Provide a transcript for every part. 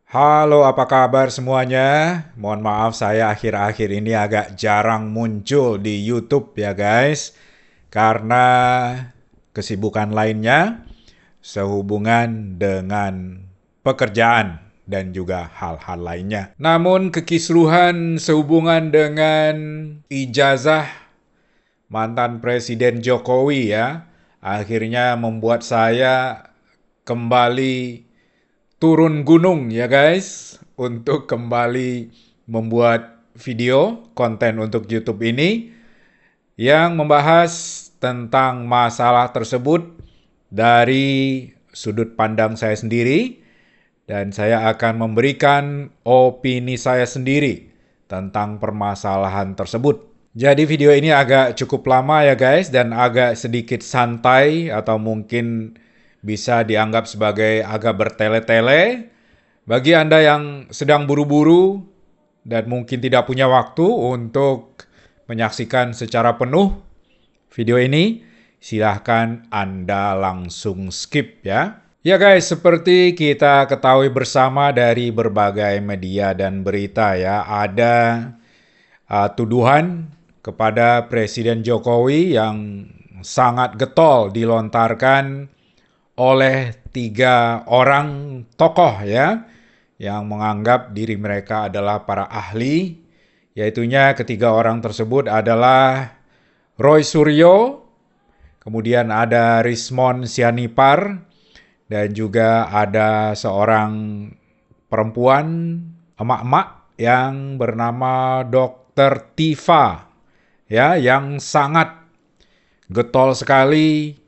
Halo, apa kabar semuanya? Mohon maaf saya akhir-akhir ini agak jarang muncul di YouTube ya guys, karena kesibukan lainnya sehubungan dengan pekerjaan dan juga hal-hal lainnya. Namun kekisruhan sehubungan dengan ijazah mantan Presiden Jokowi ya, akhirnya membuat saya kembali turun gunung ya guys untuk kembali membuat video konten untuk YouTube ini yang membahas tentang masalah tersebut dari sudut pandang saya sendiri dan saya akan memberikan opini saya sendiri tentang permasalahan tersebut. Jadi video ini agak cukup lama ya guys dan agak sedikit santai atau mungkin bisa dianggap sebagai agak bertele-tele bagi Anda yang sedang buru-buru dan mungkin tidak punya waktu untuk menyaksikan secara penuh video ini. Silahkan Anda langsung skip ya. Ya guys, seperti kita ketahui bersama dari berbagai media dan berita ya, ada tuduhan kepada Presiden Jokowi yang sangat getol dilontarkan oleh 3 orang tokoh ya, yang menganggap diri mereka adalah para ahli, yaitunya ketiga orang tersebut adalah Roy Suryo, kemudian ada Rismon Sianipar, dan juga ada seorang perempuan emak-emak yang bernama Dr. Tifa ya, yang sangat getol sekali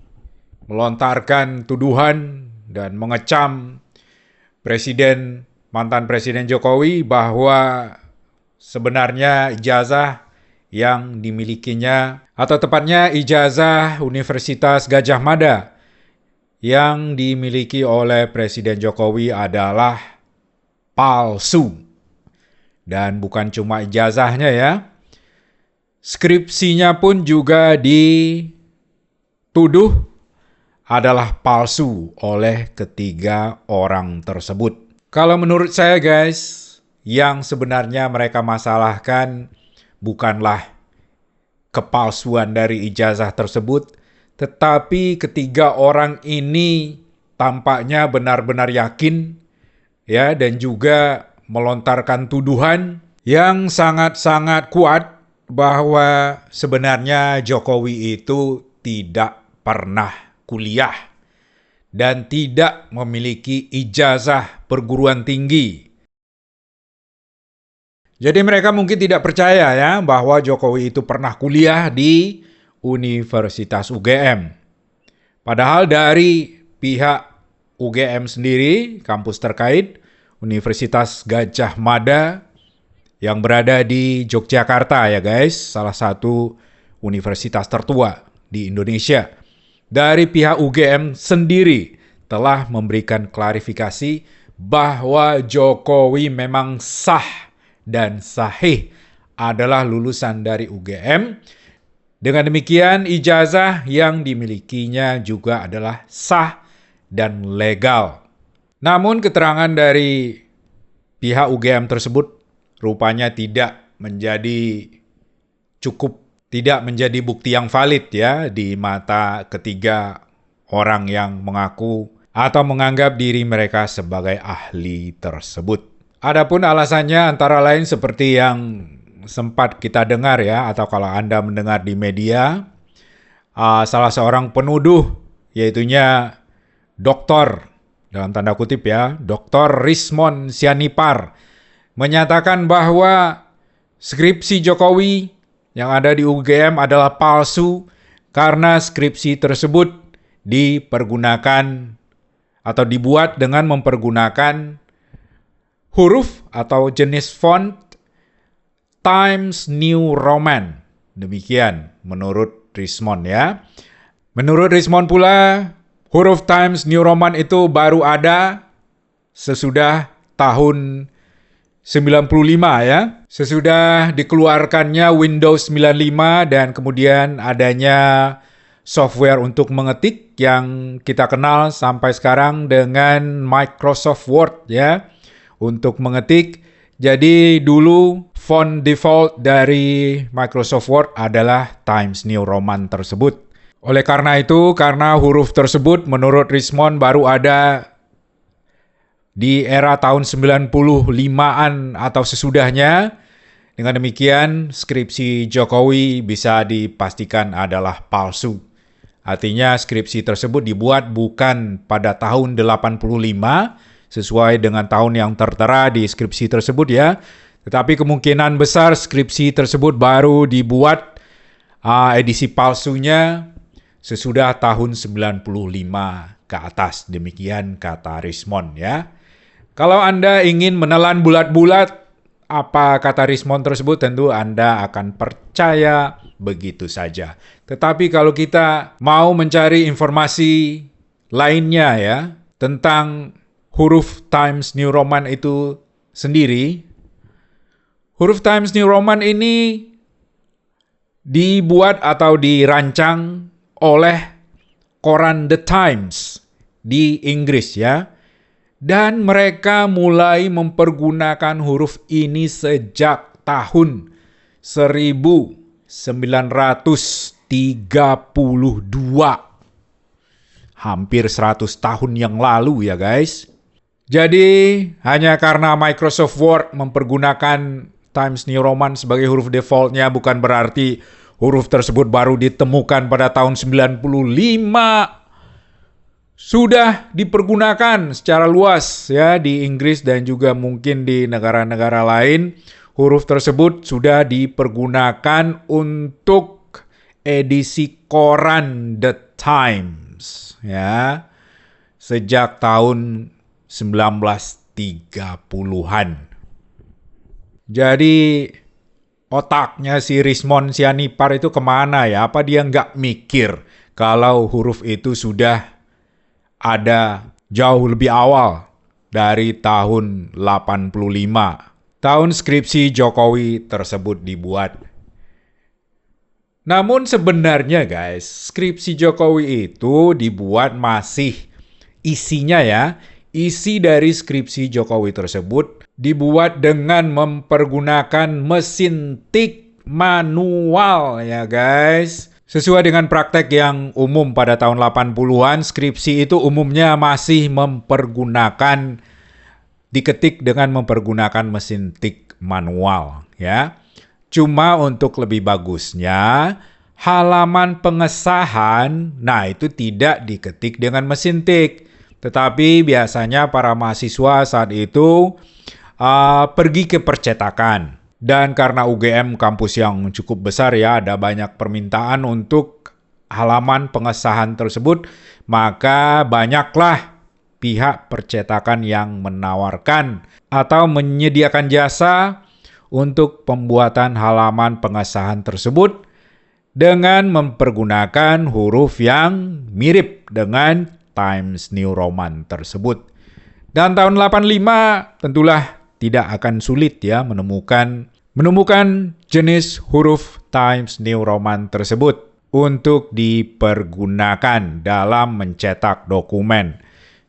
melontarkan tuduhan dan mengecam mantan Presiden Jokowi bahwa sebenarnya ijazah yang dimilikinya atau tepatnya ijazah Universitas Gadjah Mada yang dimiliki oleh Presiden Jokowi adalah palsu. Dan bukan cuma ijazahnya ya, skripsinya pun juga dituduh adalah palsu oleh ketiga orang tersebut. Kalau menurut saya guys, yang sebenarnya mereka masalahkan bukanlah kepalsuan dari ijazah tersebut, tetapi ketiga orang ini tampaknya benar-benar yakin ya, dan juga melontarkan tuduhan yang sangat-sangat kuat bahwa sebenarnya Jokowi itu tidak pernah kuliah dan tidak memiliki ijazah perguruan tinggi. Jadi mereka mungkin tidak percaya ya bahwa Jokowi itu pernah kuliah di Universitas UGM. Padahal dari pihak UGM sendiri, kampus terkait, Universitas Gadjah Mada yang berada di Yogyakarta ya guys, salah satu universitas tertua di Indonesia. Dari pihak UGM sendiri telah memberikan klarifikasi bahwa Jokowi memang sah dan sahih adalah lulusan dari UGM. Dengan demikian, ijazah yang dimilikinya juga adalah sah dan legal. Namun keterangan dari pihak UGM tersebut rupanya tidak menjadi bukti yang valid ya di mata ketiga orang yang mengaku atau menganggap diri mereka sebagai ahli tersebut. Adapun alasannya antara lain seperti yang sempat kita dengar ya, atau kalau Anda mendengar di media, salah seorang penuduh, yaitunya doktor, dalam tanda kutip ya, Dr. Rismon Sianipar, menyatakan bahwa skripsi Jokowi yang ada di UGM adalah palsu karena skripsi tersebut dipergunakan atau dibuat dengan mempergunakan huruf atau jenis font Times New Roman. Demikian menurut Rismon ya. Menurut Rismon pula, huruf Times New Roman itu baru ada sesudah tahun 95 ya. Sesudah dikeluarkannya Windows 95 dan kemudian adanya software untuk mengetik yang kita kenal sampai sekarang dengan Microsoft Word ya. untuk mengetik. Jadi dulu font default dari Microsoft Word adalah Times New Roman tersebut. Oleh karena itu, karena huruf tersebut menurut Richmond baru ada di era tahun 95-an atau sesudahnya, dengan demikian skripsi Jokowi bisa dipastikan adalah palsu. Artinya skripsi tersebut dibuat bukan pada tahun 85 sesuai dengan tahun yang tertera di skripsi tersebut ya. Tetapi kemungkinan besar skripsi tersebut baru dibuat edisi palsunya sesudah tahun 95 ke atas. Demikian kata Richmond ya. Kalau Anda ingin menelan bulat-bulat apa kata Richmond tersebut, tentu Anda akan percaya begitu saja. Tetapi kalau kita mau mencari informasi lainnya ya tentang huruf Times New Roman itu sendiri, huruf Times New Roman ini dibuat atau dirancang oleh koran The Times di Inggris ya. Dan mereka mulai mempergunakan huruf ini sejak tahun 1932. Hampir 100 tahun yang lalu ya guys. Jadi hanya karena Microsoft Word mempergunakan Times New Roman sebagai huruf defaultnya bukan berarti huruf tersebut baru ditemukan pada tahun 95. Sudah dipergunakan secara luas ya di Inggris dan juga mungkin di negara-negara lain. Huruf tersebut sudah dipergunakan untuk edisi koran The Times ya sejak tahun 1930-an. Jadi otaknya si Richmond Sianipar itu kemana ya? Apa dia nggak mikir kalau huruf itu sudah ada jauh lebih awal dari tahun 85. Tahun skripsi Jokowi tersebut dibuat. Namun sebenarnya guys, skripsi Jokowi itu dibuat masih isinya ya. Isi dari skripsi Jokowi tersebut dibuat dengan mempergunakan mesin tik manual ya guys. Sesuai dengan praktek yang umum pada tahun 80-an, skripsi itu umumnya masih diketik dengan mempergunakan mesin tik manual ya. Cuma untuk lebih bagusnya, halaman pengesahan, nah itu tidak diketik dengan mesin tik. Tetapi biasanya para mahasiswa saat itu pergi ke percetakan. Dan karena UGM kampus yang cukup besar ya, ada banyak permintaan untuk halaman pengesahan tersebut, maka banyaklah pihak percetakan yang menawarkan atau menyediakan jasa untuk pembuatan halaman pengesahan tersebut dengan mempergunakan huruf yang mirip dengan Times New Roman tersebut. Dan tahun 85 tentulah tidak akan sulit ya menemukan jenis huruf Times New Roman tersebut untuk dipergunakan dalam mencetak dokumen.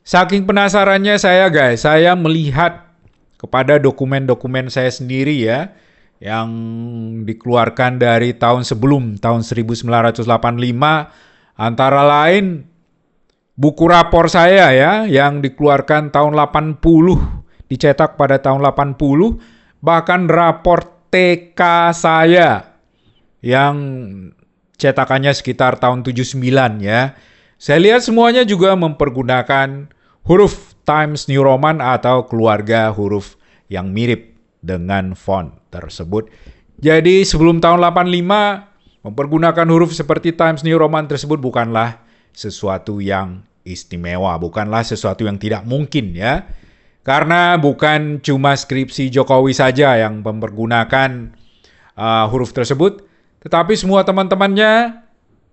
Saking penasarannya saya melihat kepada dokumen-dokumen saya sendiri ya, yang dikeluarkan dari tahun sebelum tahun 1985, antara lain buku rapor saya ya, yang dikeluarkan tahun 80, dicetak pada tahun 80, bahkan rapor TK saya yang cetakannya sekitar tahun 79 ya. Saya lihat semuanya juga mempergunakan huruf Times New Roman atau keluarga huruf yang mirip dengan font tersebut. Jadi sebelum tahun 85 mempergunakan huruf seperti Times New Roman tersebut bukanlah sesuatu yang istimewa, bukanlah sesuatu yang tidak mungkin ya. Karena bukan cuma skripsi Jokowi saja yang mempergunakan huruf tersebut, tetapi semua teman-temannya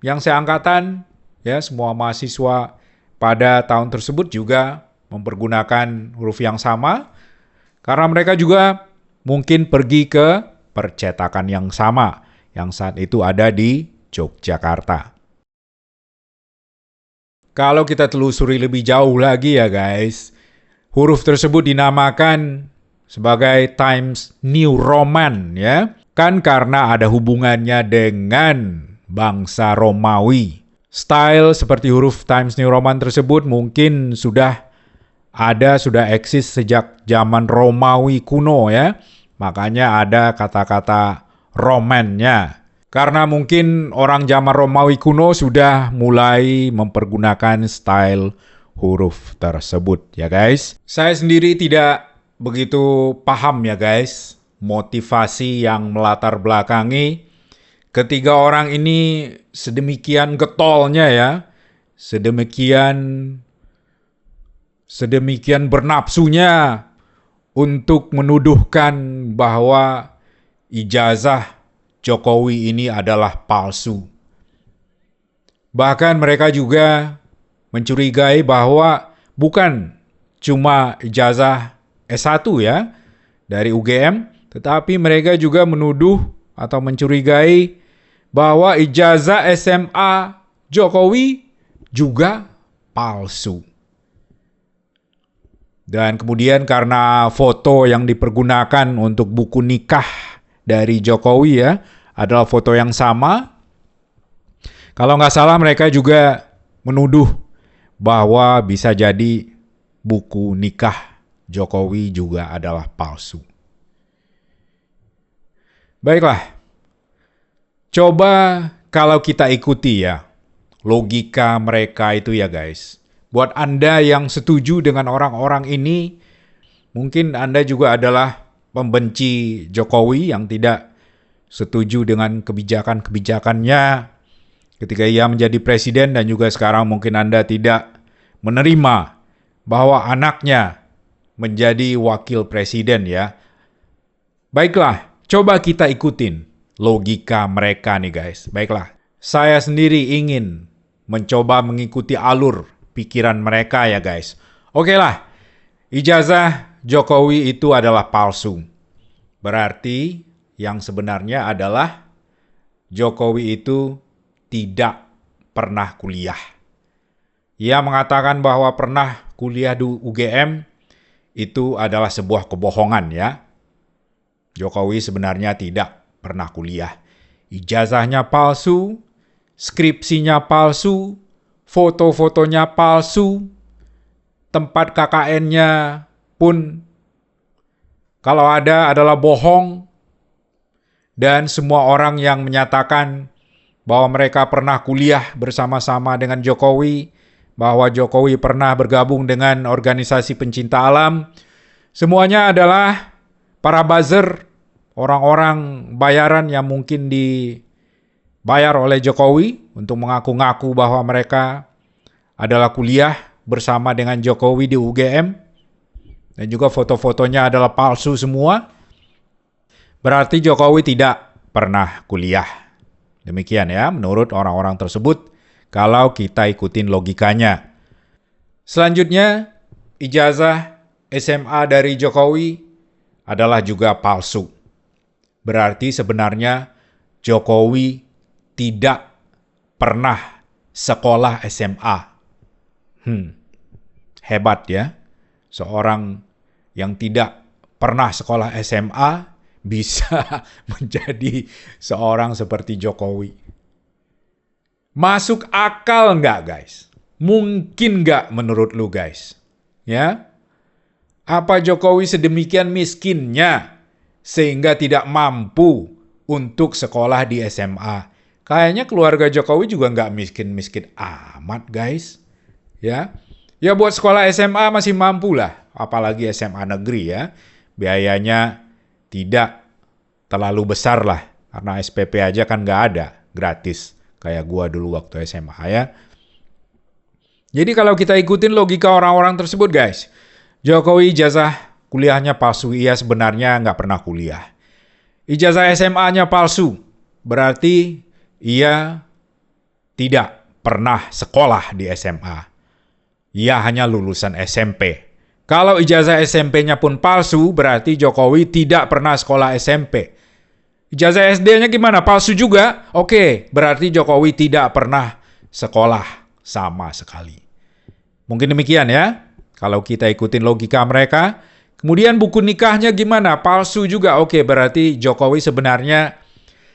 yang seangkatan, ya semua mahasiswa pada tahun tersebut juga mempergunakan huruf yang sama, karena mereka juga mungkin pergi ke percetakan yang sama, yang saat itu ada di Yogyakarta. Kalau kita telusuri lebih jauh lagi ya guys, huruf tersebut dinamakan sebagai Times New Roman ya. Kan karena ada hubungannya dengan bangsa Romawi. Style seperti huruf Times New Roman tersebut mungkin sudah eksis sejak zaman Romawi kuno ya. Makanya ada kata-kata Roman-nya. Karena mungkin orang zaman Romawi kuno sudah mulai mempergunakan style huruf tersebut ya guys. Saya sendiri tidak begitu paham ya guys, motivasi yang melatar belakangi ketiga orang ini sedemikian getolnya ya, sedemikian bernapsunya untuk menuduhkan bahwa ijazah Jokowi ini adalah palsu. Bahkan mereka juga mencurigai bahwa bukan cuma ijazah S1 ya dari UGM, tetapi mereka juga menuduh atau mencurigai bahwa ijazah SMA Jokowi juga palsu. Dan kemudian karena foto yang dipergunakan untuk buku nikah dari Jokowi ya adalah foto yang sama, kalau nggak salah mereka juga menuduh bahwa bisa jadi buku nikah Jokowi juga adalah palsu. Baiklah, coba kalau kita ikuti ya logika mereka itu ya guys. Buat Anda yang setuju dengan orang-orang ini, mungkin Anda juga adalah pembenci Jokowi yang tidak setuju dengan kebijakan-kebijakannya ketika ia menjadi presiden, dan juga sekarang mungkin Anda tidak menerima bahwa anaknya menjadi wakil presiden ya. Baiklah, coba kita ikutin logika mereka nih guys. Baiklah, saya sendiri ingin mencoba mengikuti alur pikiran mereka ya guys. Oke lah, ijazah Jokowi itu adalah palsu. Berarti yang sebenarnya adalah Jokowi itu tidak pernah kuliah. Ia mengatakan bahwa pernah kuliah di UGM itu adalah sebuah kebohongan ya. Jokowi sebenarnya tidak pernah kuliah. Ijazahnya palsu, skripsinya palsu, foto-fotonya palsu, tempat KKN-nya pun kalau ada adalah bohong, dan semua orang yang menyatakan bahwa mereka pernah kuliah bersama-sama dengan Jokowi, bahwa Jokowi pernah bergabung dengan organisasi pencinta alam, semuanya adalah para buzzer, orang-orang bayaran yang mungkin dibayar oleh Jokowi untuk mengaku-ngaku bahwa mereka adalah kuliah bersama dengan Jokowi di UGM, dan juga foto-fotonya adalah palsu semua. Berarti Jokowi tidak pernah kuliah. Demikian ya menurut orang-orang tersebut kalau kita ikutin logikanya. Selanjutnya, ijazah SMA dari Jokowi adalah juga palsu. Berarti sebenarnya Jokowi tidak pernah sekolah SMA. Hebat ya. Seorang yang tidak pernah sekolah SMA bisa menjadi seorang seperti Jokowi. Masuk akal nggak guys? Mungkin nggak menurut lu guys? Ya? Apa Jokowi sedemikian miskinnya sehingga tidak mampu untuk sekolah di SMA? Kayaknya keluarga Jokowi juga nggak miskin-miskin amat guys. Ya buat sekolah SMA masih mampu lah, apalagi SMA negeri ya. Biayanya tidak terlalu besar lah, karena SPP aja kan nggak ada, gratis. Kayak gua dulu waktu SMA ya. Jadi kalau kita ikutin logika orang-orang tersebut guys, Jokowi ijazah kuliahnya palsu, ia sebenarnya nggak pernah kuliah. Ijazah SMA-nya palsu, berarti ia tidak pernah sekolah di SMA. Ia hanya lulusan SMP. Kalau ijazah SMP-nya pun palsu, berarti Jokowi tidak pernah sekolah SMP. Ijazah SD-nya gimana? Palsu juga? Oke, berarti Jokowi tidak pernah sekolah sama sekali. Mungkin demikian ya. Kalau kita ikutin logika mereka, Kemudian buku nikahnya gimana? Palsu juga. Oke, berarti Jokowi sebenarnya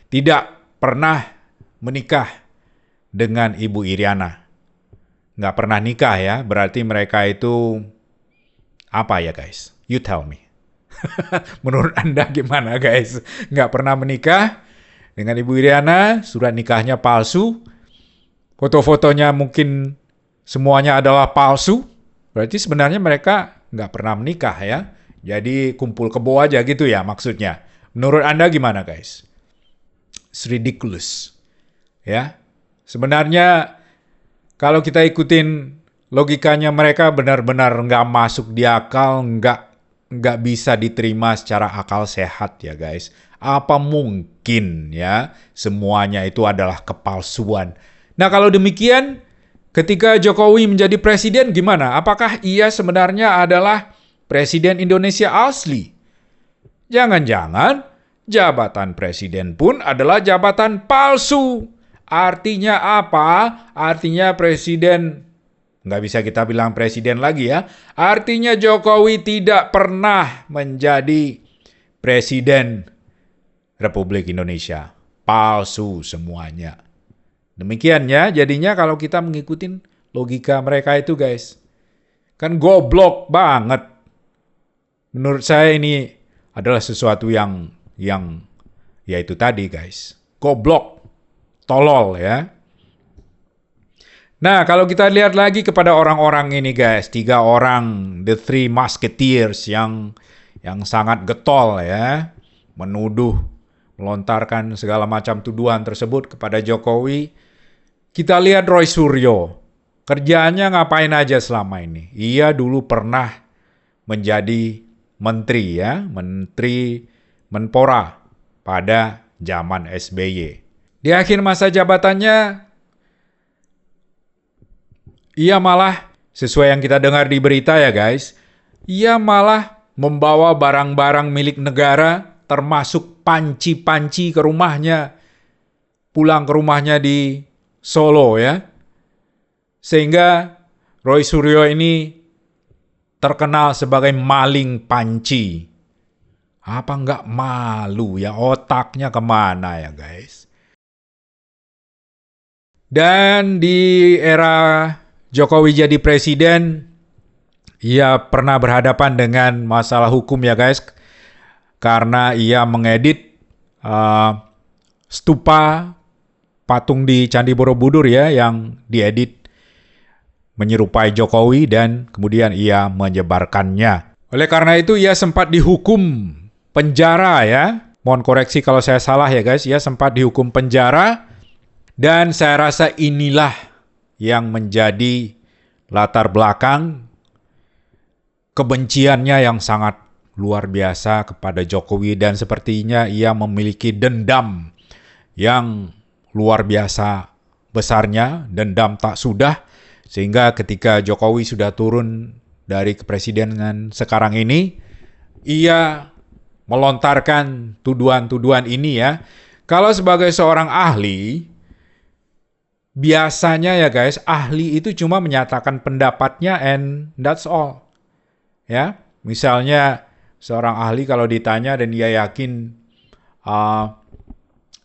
tidak pernah menikah dengan Ibu Iriana. Nggak pernah nikah ya, berarti mereka itu apa ya guys? You tell me. Menurut Anda gimana guys? Nggak pernah menikah dengan Ibu Iriana, surat nikahnya palsu, foto-fotonya mungkin semuanya adalah palsu, berarti sebenarnya mereka nggak pernah menikah ya. Jadi kumpul kebo aja gitu ya maksudnya. Menurut Anda gimana guys? It's ridiculous. Ya. Sebenarnya kalau kita ikutin logikanya mereka benar-benar nggak masuk di akal, nggak bisa diterima secara akal sehat ya guys. Apa mungkin ya semuanya itu adalah kepalsuan? Nah kalau demikian, ketika Jokowi menjadi presiden gimana? Apakah ia sebenarnya adalah presiden Indonesia asli? Jangan-jangan jabatan presiden pun adalah jabatan palsu. Artinya apa? Artinya presiden, nggak bisa kita bilang presiden lagi ya. Artinya Jokowi tidak pernah menjadi presiden Republik Indonesia. Palsu semuanya. Demikian ya, jadinya kalau kita mengikuti logika mereka itu guys, kan goblok banget. Menurut saya ini adalah sesuatu yang ya itu tadi guys, goblok, tolol ya. Nah kalau kita lihat lagi kepada orang-orang ini guys, 3 orang, the three musketeers yang sangat getol ya, menuduh, melontarkan segala macam tuduhan tersebut kepada Jokowi. Kita lihat Roy Suryo, kerjaannya ngapain aja selama ini? Ia dulu pernah menjadi menteri ya, menteri Menpora pada zaman SBY. Di akhir masa jabatannya, ia malah, sesuai yang kita dengar di berita ya guys, ia malah membawa barang-barang milik negara, termasuk panci-panci ke rumahnya, pulang ke rumahnya di Solo ya. Sehingga Roy Suryo ini terkenal sebagai maling panci. Apa nggak malu ya, otaknya kemana ya guys? Dan di era Jokowi jadi presiden, ia pernah berhadapan dengan masalah hukum ya guys. Karena ia mengedit stupa patung di Candi Borobudur ya, yang diedit menyerupai Jokowi dan kemudian ia menyebarkannya. Oleh karena itu ia sempat dihukum penjara ya. Mohon koreksi kalau saya salah ya guys. Ia sempat dihukum penjara dan saya rasa inilah yang menjadi latar belakang kebenciannya yang sangat luar biasa kepada Jokowi dan sepertinya ia memiliki dendam yang luar biasa besarnya, dendam tak sudah, sehingga ketika Jokowi sudah turun dari kepresidenan sekarang ini, ia melontarkan tuduhan-tuduhan ini ya. Kalau sebagai seorang ahli, biasanya ya guys, ahli itu cuma menyatakan pendapatnya and that's all. Ya, misalnya seorang ahli kalau ditanya dan dia yakin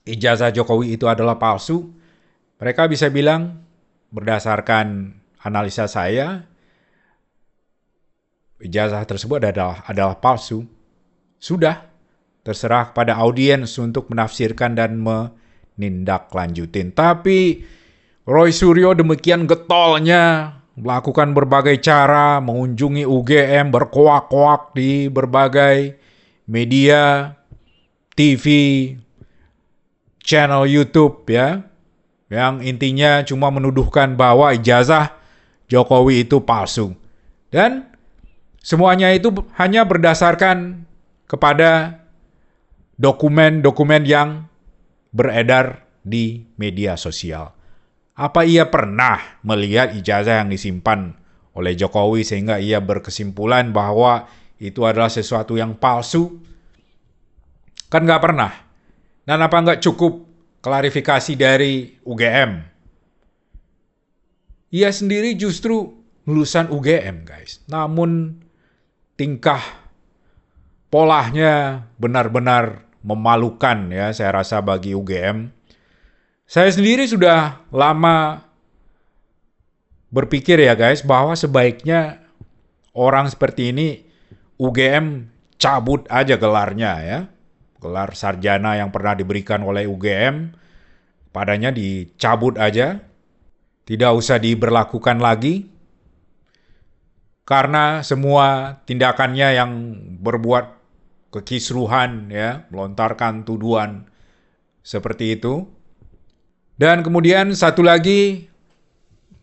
ijazah Jokowi itu adalah palsu, mereka bisa bilang berdasarkan analisa saya, ijazah tersebut adalah palsu. Sudah, terserah kepada audiens untuk menafsirkan dan menindaklanjutin. Tapi Roy Suryo demikian getolnya, melakukan berbagai cara, mengunjungi UGM, berkoak-koak di berbagai media, TV, channel YouTube ya, yang intinya cuma menuduhkan bahwa ijazah Jokowi itu palsu. Dan semuanya itu hanya berdasarkan kepada dokumen-dokumen yang beredar di media sosial. Apa ia pernah melihat ijazah yang disimpan oleh Jokowi sehingga ia berkesimpulan bahwa itu adalah sesuatu yang palsu? Kan nggak pernah. Dan apa nggak cukup klarifikasi dari UGM? Ia sendiri justru lulusan UGM guys. Namun tingkah polanya benar-benar memalukan ya, saya rasa bagi UGM. Saya sendiri sudah lama berpikir ya guys, bahwa sebaiknya orang seperti ini UGM cabut aja gelarnya ya. Gelar sarjana yang pernah diberikan oleh UGM padanya dicabut aja. Tidak usah diberlakukan lagi. Karena semua tindakannya yang berbuat kekisruhan ya, melontarkan tuduhan seperti itu. Dan kemudian satu lagi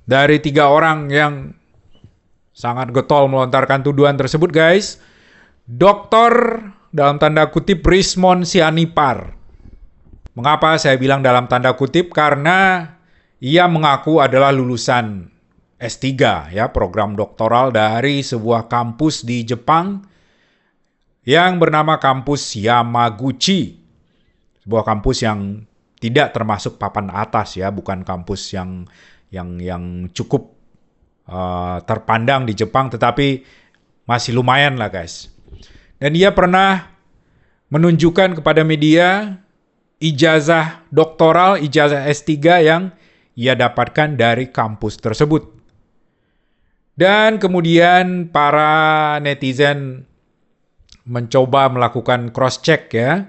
dari 3 orang yang sangat getol melontarkan tuduhan tersebut guys, Dr. dalam tanda kutip Rismon Sianipar. Mengapa saya bilang dalam tanda kutip? Karena ia mengaku adalah lulusan S3 ya, program doktoral dari sebuah kampus di Jepang yang bernama kampus Yamaguchi. Sebuah kampus yang tidak termasuk papan atas ya, bukan kampus yang cukup terpandang di Jepang, tetapi masih lumayan lah guys. Dan ia pernah menunjukkan kepada media ijazah doktoral, ijazah S3 yang ia dapatkan dari kampus tersebut. Dan kemudian para netizen mencoba melakukan cross-check ya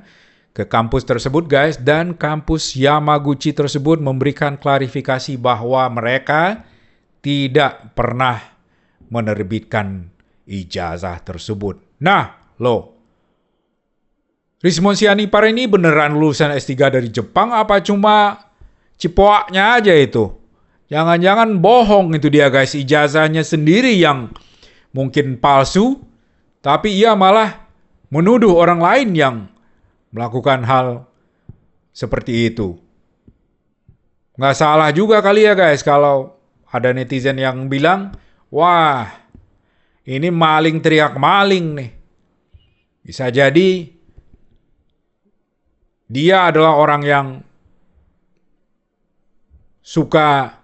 ke kampus tersebut guys, dan kampus Yamaguchi tersebut memberikan klarifikasi bahwa mereka tidak pernah menerbitkan ijazah tersebut. Nah, Rismon Sianipar ini beneran lulusan S3 dari Jepang apa cuma cipoaknya aja itu? Jangan-jangan bohong itu dia guys, ijazahnya sendiri yang mungkin palsu, tapi ia malah menuduh orang lain yang melakukan hal seperti itu. Nggak salah juga kali ya guys kalau ada netizen yang bilang, wah ini maling teriak maling nih. Bisa jadi dia adalah orang yang suka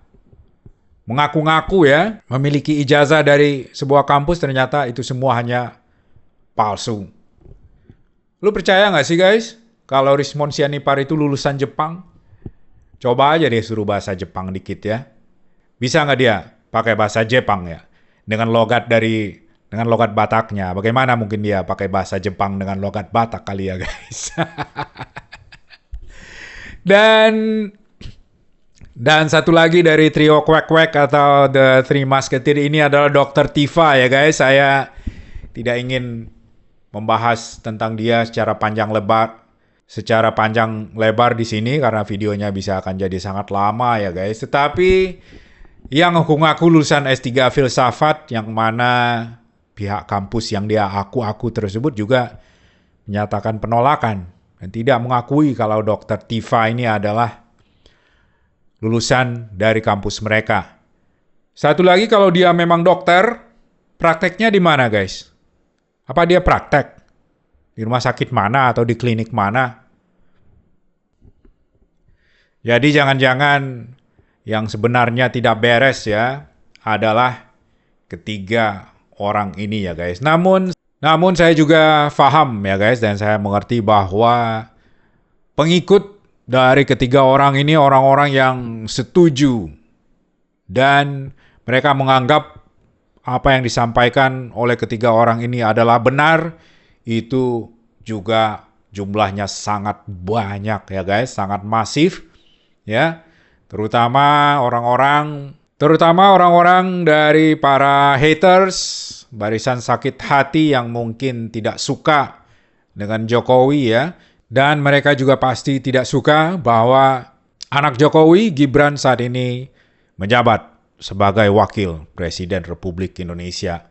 mengaku-ngaku ya, memiliki ijazah dari sebuah kampus, ternyata itu semua hanya palsu. Lu percaya nggak sih guys, kalau Rismon Sianipar itu lulusan Jepang? Coba aja deh suruh bahasa Jepang dikit ya. Bisa nggak dia pakai bahasa Jepang ya? Dengan logat Bataknya. Bagaimana mungkin dia pakai bahasa Jepang dengan logat Batak kali ya guys. Dan satu lagi dari trio Quack atau The Three Musketeers ini adalah Dr. Tifa ya guys. Saya tidak ingin membahas tentang dia secara panjang lebar di sini karena videonya bisa akan jadi sangat lama ya guys. Tetapi yang ngaku-ngaku lulusan S3 filsafat yang mana pihak kampus yang dia aku tersebut juga menyatakan penolakan dan tidak mengakui kalau Dr. Tifa ini adalah lulusan dari kampus mereka. Satu lagi, kalau dia memang dokter, prakteknya di mana guys? Apa dia praktek? Di rumah sakit mana atau di klinik mana? Jadi jangan-jangan yang sebenarnya tidak beres ya adalah ketiga orang ini ya guys. Namun saya juga paham ya guys, dan saya mengerti bahwa pengikut dari ketiga orang ini orang-orang yang setuju dan mereka menganggap apa yang disampaikan oleh ketiga orang ini adalah benar, itu juga jumlahnya sangat banyak ya guys, sangat masif ya. Terutama orang-orang dari para haters, barisan sakit hati yang mungkin tidak suka dengan Jokowi ya. Dan mereka juga pasti tidak suka bahwa anak Jokowi, Gibran, saat ini menjabat sebagai Wakil Presiden Republik Indonesia.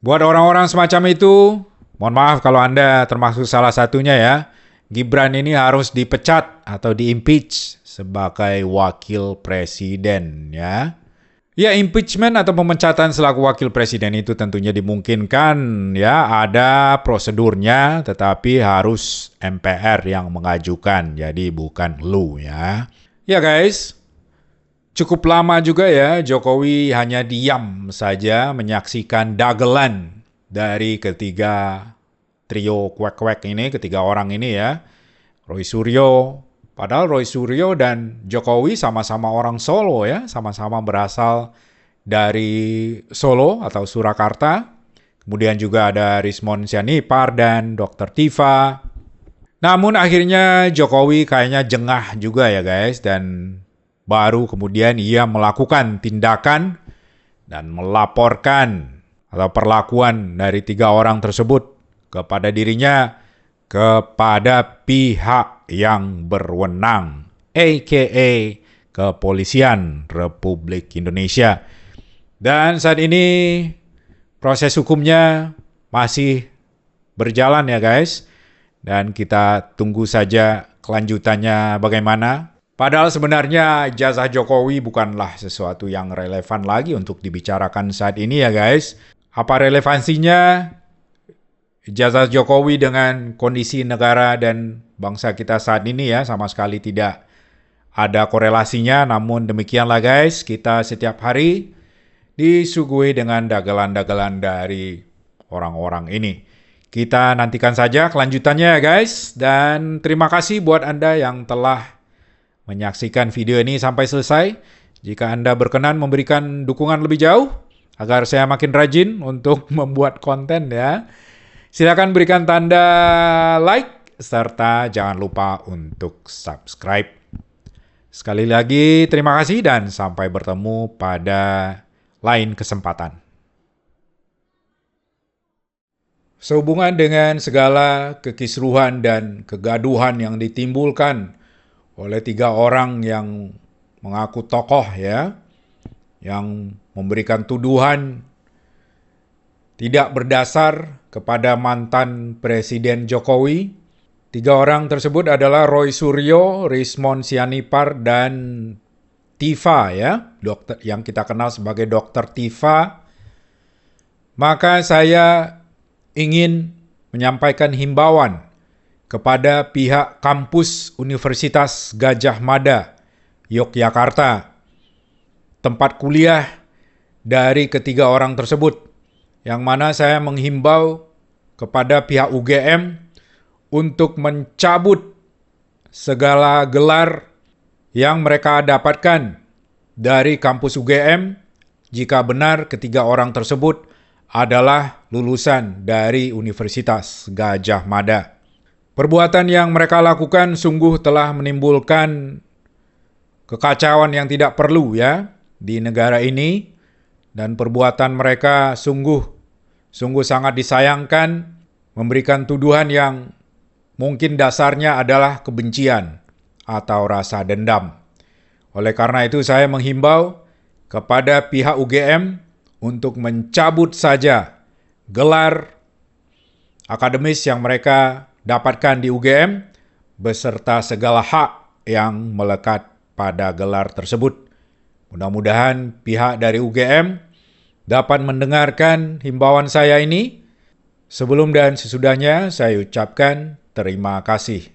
Buat orang-orang semacam itu, mohon maaf kalau Anda termasuk salah satunya ya, Gibran ini harus dipecat atau di-impeach sebagai wakil presiden ya. Ya, impeachment atau pemecatan selaku wakil presiden itu tentunya dimungkinkan ya, ada prosedurnya, tetapi harus MPR yang mengajukan, jadi bukan lu ya. Ya guys, cukup lama juga ya Jokowi hanya diam saja menyaksikan dagelan dari ketiga trio kuek-kuek ini, ketiga orang ini ya. Roy Suryo, padahal Roy Suryo dan Jokowi sama-sama orang Solo ya, sama-sama berasal dari Solo atau Surakarta. Kemudian juga ada Rismon Sianipar dan Dr. Tifa. Namun akhirnya Jokowi kayaknya jengah juga ya guys, dan baru kemudian ia melakukan tindakan dan melaporkan atau perlakuan dari tiga orang tersebut kepada dirinya kepada pihak yang berwenang, aka Kepolisian Republik Indonesia. Dan saat ini proses hukumnya masih berjalan ya guys. Dan kita tunggu saja kelanjutannya bagaimana. Padahal sebenarnya ijazah Jokowi bukanlah sesuatu yang relevan lagi untuk dibicarakan saat ini ya guys. Apa relevansinya ijazah Jokowi dengan kondisi negara dan bangsa kita saat ini ya? Sama sekali tidak ada korelasinya. Namun demikianlah guys, kita setiap hari disuguhi dengan dagelan-dagelan dari orang-orang ini. Kita nantikan saja kelanjutannya ya guys. Dan terima kasih buat Anda yang telah menyaksikan video ini sampai selesai. Jika Anda berkenan memberikan dukungan lebih jauh agar saya makin rajin untuk membuat konten ya, silakan berikan tanda like serta jangan lupa untuk subscribe. Sekali lagi terima kasih dan sampai bertemu pada lain kesempatan. Sehubungan dengan segala kekisruhan dan kegaduhan yang ditimbulkan oleh tiga orang yang mengaku tokoh ya, yang memberikan tuduhan tidak berdasar kepada mantan Presiden Jokowi. Tiga orang tersebut adalah Roy Suryo, Rismon Sianipar, dan Tifa ya, dokter yang kita kenal sebagai Dr. Tifa. Maka saya ingin menyampaikan himbauan kepada pihak kampus Universitas Gadjah Mada, Yogyakarta, tempat kuliah dari ketiga orang tersebut, yang mana saya menghimbau kepada pihak UGM untuk mencabut segala gelar yang mereka dapatkan dari kampus UGM jika benar ketiga orang tersebut adalah lulusan dari Universitas Gadjah Mada. Perbuatan yang mereka lakukan sungguh telah menimbulkan kekacauan yang tidak perlu ya di negara ini, dan perbuatan mereka sungguh sangat disayangkan, memberikan tuduhan yang mungkin dasarnya adalah kebencian atau rasa dendam. Oleh karena itu saya menghimbau kepada pihak UGM untuk mencabut saja gelar akademis yang mereka dapatkan di UGM beserta segala hak yang melekat pada gelar tersebut. Mudah-mudahan pihak dari UGM dapat mendengarkan himbauan saya ini. Sebelum dan sesudahnya saya ucapkan terima kasih.